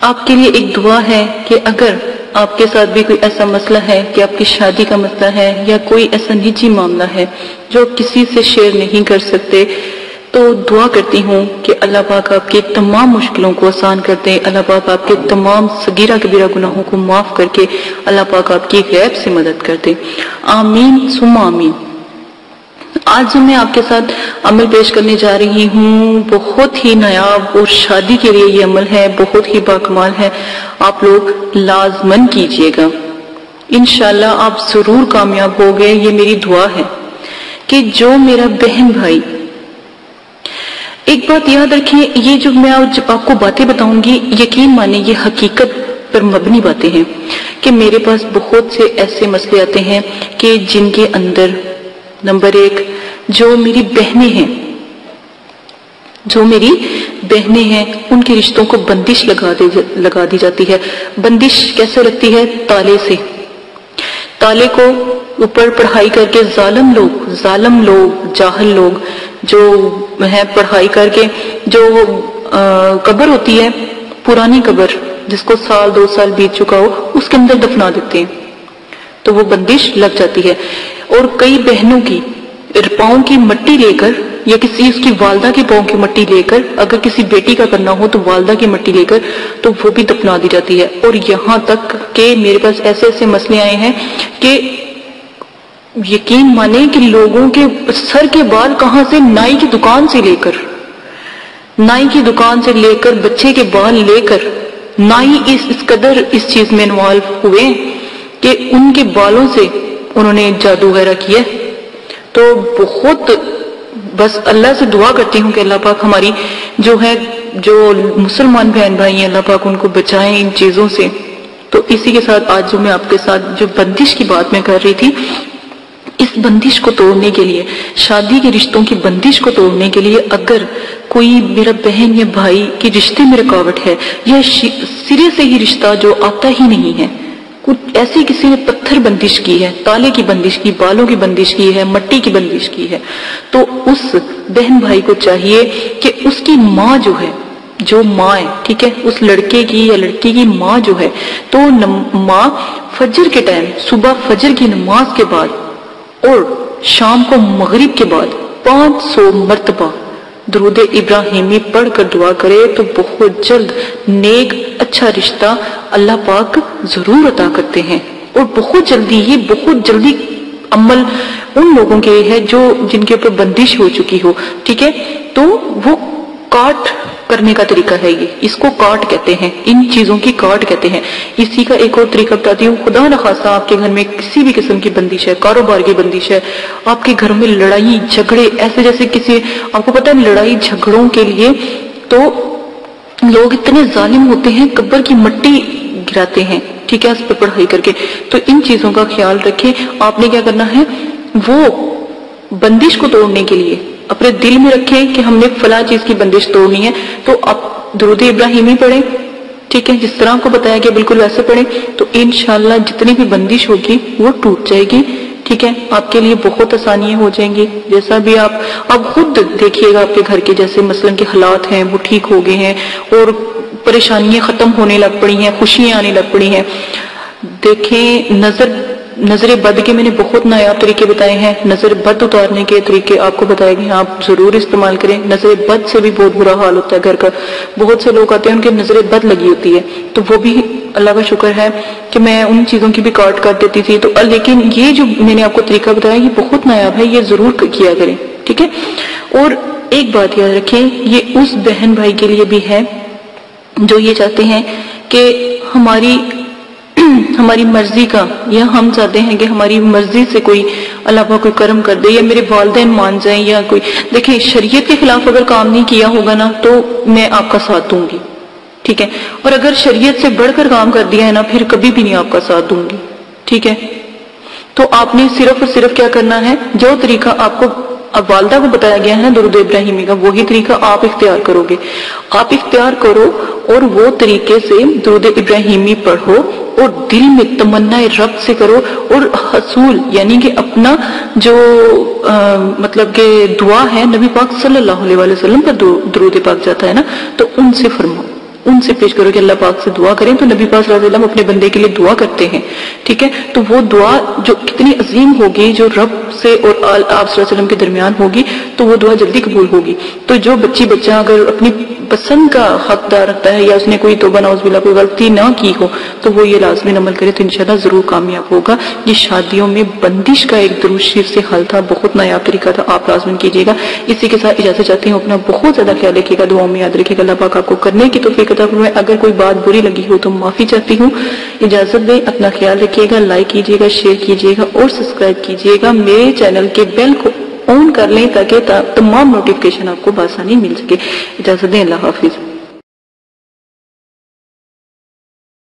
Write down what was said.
آپ کے لیے ایک دعا ہے کہ اگر آپ کے ساتھ بھی کوئی ایسا مسئلہ ہے کہ آپ کی شادی کا مسئلہ ہے یا کوئی ایسا نجی معاملہ ہے جو کسی سے شیئر نہیں کر سکتے، تو دعا کرتی ہوں کہ اللہ پاک آپ کی تمام مشکلوں کو آسان کر دیں، اللہ پاک آپ کے تمام صغیرہ کبیرہ گناہوں کو معاف کر کے اللہ پاک آپ کی غیب سے مدد کر دیں، آمین ثم آمین۔ آج جو میں آپ کے ساتھ عمل پیش کرنے جا رہی ہوں بہت ہی نایاب اور شادی کے لیے یہ عمل ہے، بہت ہی باکمال ہے، آپ لوگ لازماً کیجئے گا، انشاءاللہ آپ ضرور کامیاب ہوگے۔ یہ میری دعا ہے کہ جو میرا بہن بھائی، ایک بات یاد رکھیں، یہ جو میں جب آپ کو باتیں بتاؤں گی یقین مانیں یہ حقیقت پر مبنی باتیں ہیں، کہ میرے پاس بہت سے ایسے مسئلے آتے ہیں کہ جن کے اندر نمبر ایک جو میری بہنیں ہیں ان کے رشتوں کو بندش لگا دی جاتی ہے۔ بندش کیسے لگتی ہے؟ تالے سے، تالے کو اوپر پڑھائی کر کے ظالم لوگ جاہل لوگ جو ہے پڑھائی کر کے جو قبر ہوتی ہے، پرانی قبر جس کو 1-2 سال بیت چکا ہو، اس کے اندر دفنا دیتے ہیں، تو وہ بندش لگ جاتی ہے۔ اور کئی بہنوں کی پاؤں کی مٹی لے کر یا کسی اس کی والدہ کے پاؤں کی مٹی لے کر، اگر کسی بیٹی کا کرنا ہو تو والدہ کی مٹی لے کر تو وہ بھی دفنا دی جاتی ہے۔ اور یہاں تک کہ میرے پاس ایسے مسئلے آئے ہیں کہ یقین مانیں کہ لوگوں کے سر کے بال کہاں سے، نائی کی دکان سے لے کر بچے کے بال لے کر نائی اس قدر اس چیز میں انوالو ہوئے کہ ان کے بالوں سے انہوں نے جادو وغیرہ کیا۔ تو بہت بس اللہ سے دعا کرتی ہوں کہ اللہ پاک ہماری جو مسلمان بہن بھائی ہیں اللہ پاک ان کو بچائیں ان چیزوں سے۔ تو اسی کے ساتھ آج جو میں آپ کے ساتھ جو بندش کی بات میں کر رہی تھی، اس بندش کو توڑنے کے لیے، شادی کے رشتوں کی بندش کو توڑنے کے لیے، اگر کوئی میرا بہن یا بھائی کے رشتے میں رکاوٹ ہے یا سرے سے ہی رشتہ جو آتا ہی نہیں ہے، کچھ ایسی کسی نے پتھر بندش کی ہے، تالے کی بندش کی، بالوں کی بندش کی ہے، مٹی کی بندش کی ہے، تو اس بہن بھائی کو چاہیے کہ اس کی ماں جو ماں ہے، ٹھیک ہے، اس لڑکے کی یا لڑکی کی ماں جو ہے، تو ماں فجر کے ٹائم، صبح فجر کی نماز کے بعد اور شام کو مغرب کے بعد 500 مرتبہ درود ابراہیمی پڑھ کر دعا کرے تو بہت جلد نیک اچھا رشتہ اللہ پاک ضرور عطا کرتے ہیں۔ اور بہت جلدی عمل ان لوگوں کے ہے جن کے اوپر بندش ہو چکی ہو، ٹھیک ہے، تو وہ کاٹ کرنے کا طریقہ ہے، اس کو کاٹ کہتے ہیں، ان چیزوں کی کاٹ کہتے ہیں۔ اسی کا ایک اور طریقہ بتاتی ہوں، خدا نخواستہ آپ کے گھر میں کسی بھی قسم کی بندش ہے، کاروبار کی بندش ہے، آپ کے گھر میں لڑائی جھگڑے ایسے جیسے آپ کو پتہ ہے لڑائی جھگڑوں کے لیے تو لوگ اتنے ظالم ہوتے ہیں، قبر کی مٹی گراتے ہیں، ٹھیک ہے، اس پر پڑھائی کر کے، تو ان چیزوں کا خیال رکھیں۔ آپ نے کیا کرنا ہے، وہ بندش کو توڑنے کے لیے اپنے دل میں رکھیں کہ ہم نے فلاں چیز کی بندش توڑنی ہے، تو آپ درود ابراہیمی پڑھیں، ٹھیک ہے، جس طرح آپ کو بتایا گیا بالکل ویسے پڑھیں، تو انشاءاللہ جتنی بھی بندش ہوگی وہ ٹوٹ جائے گی، ٹھیک ہے، آپ کے لیے بہت آسانیاں ہو جائیں گی۔ جیسا بھی آپ خود دیکھیے گا آپ کے گھر کے جیسے مثلاً کے حالات ہیں وہ ٹھیک ہو گئے ہیں اور پریشانیاں ختم ہونے لگ پڑی ہیں، خوشیاں آنے لگ پڑی ہیں۔ دیکھیں نظر بد کے میں نے بہت نایاب طریقے بتائے ہیں، نظر بد اتارنے کے طریقے آپ کو بتائے گئے ہیں، آپ ضرور استعمال کریں۔ نظر بد سے بھی بہت برا حال ہوتا ہے گھر کا، بہت سے لوگ آتے ہیں ان کے نظر بد لگی ہوتی ہے، تو وہ بھی اللہ کا شکر ہے کہ میں ان چیزوں کی بھی کاٹ دیتی تھی، تو لیکن یہ جو میں نے آپ کو طریقہ بتایا یہ بہت نایاب ہے، یہ ضرور کیا کریں، ٹھیک ہے۔ اور ایک بات یاد رکھیں، یہ اس بہن بھائی کے لیے بھی ہے جو یہ چاہتے ہیں کہ ہماری مرضی کا، یا ہم چاہتے ہیں کہ ہماری مرضی سے کوئی اللہ پاک کوئی کرم کر دے یا میرے والدین مان جائیں، یا کوئی دیکھیں شریعت کے خلاف اگر کام نہیں کیا ہوگا نا تو میں آپ کا ساتھ دوں گی، ٹھیک ہے، اور اگر شریعت سے بڑھ کر کام کر دیا ہے نا پھر کبھی بھی نہیں آپ کا ساتھ دوں گی، ٹھیک ہے۔ تو آپ نے صرف اور صرف کیا کرنا ہے، جو طریقہ آپ کو اب والدہ کو بتایا گیا ہے نا درود ابراہیمی کا، وہی طریقہ آپ اختیار کرو گے، آپ اختیار کرو اور وہ طریقے سے درود ابراہیمی پڑھو اور دل میں تمنا رب سے کرو، اور حصول یعنی کہ اپنا جو مطلب کہ دعا ہے نبی پاک صلی اللہ علیہ وسلم پر درود پاک جاتا ہے نا، تو ان سے فرماؤ، ان سے پیش کرو کہ اللہ پاک سے دعا کریں. تو نبی پاک صلی اللہ علیہ وسلم اپنے بندے کے لیے دعا کرتے ہیں. ٹھیک ہے, تو وہ دعا جو کتنی عظیم ہوگی, جو رب سے اور آپ صلی اللہ علیہ وسلم کے درمیان ہوگی, تو وہ دعا جلدی قبول ہوگی. تو جو بچہ اگر اپنی پسند کا حقدار رکھتا ہے یا اس نے کوئی توبہ نعوذ باللہ کوئی غلطی نہ کی ہو, تو وہ یہ لازمی عمل کرے تو انشاءاللہ ضرور کامیاب ہوگا. یہ شادیوں میں بندش کا ایک درود شریف سے حل تھا, بہت نایاب طریقہ تھا, آپ لازم کیجیے گا. اسی کے ساتھ اجازت چاہتی ہوں, اپنا بہت زیادہ خیال رکھیے گا, دعاؤں میں یاد رکھیے گا. اللہ پاک آپ کو کرنے کی توفیق عطا فرمائے. اگر کوئی بات بری لگی ہو تو معافی چاہتی ہوں. اجازت دیں, اپنا خیال رکھیے گا, لائک کیجیے گا, شیئر کیجیے گا اور سبسکرائب کیجیے گا. میرے چینل کے بیل کو آن کر لیں تاکہ تمام نوٹیفکیشن آپ کو بآسانی مل سکے. اجازت دیں, اللہ حافظ.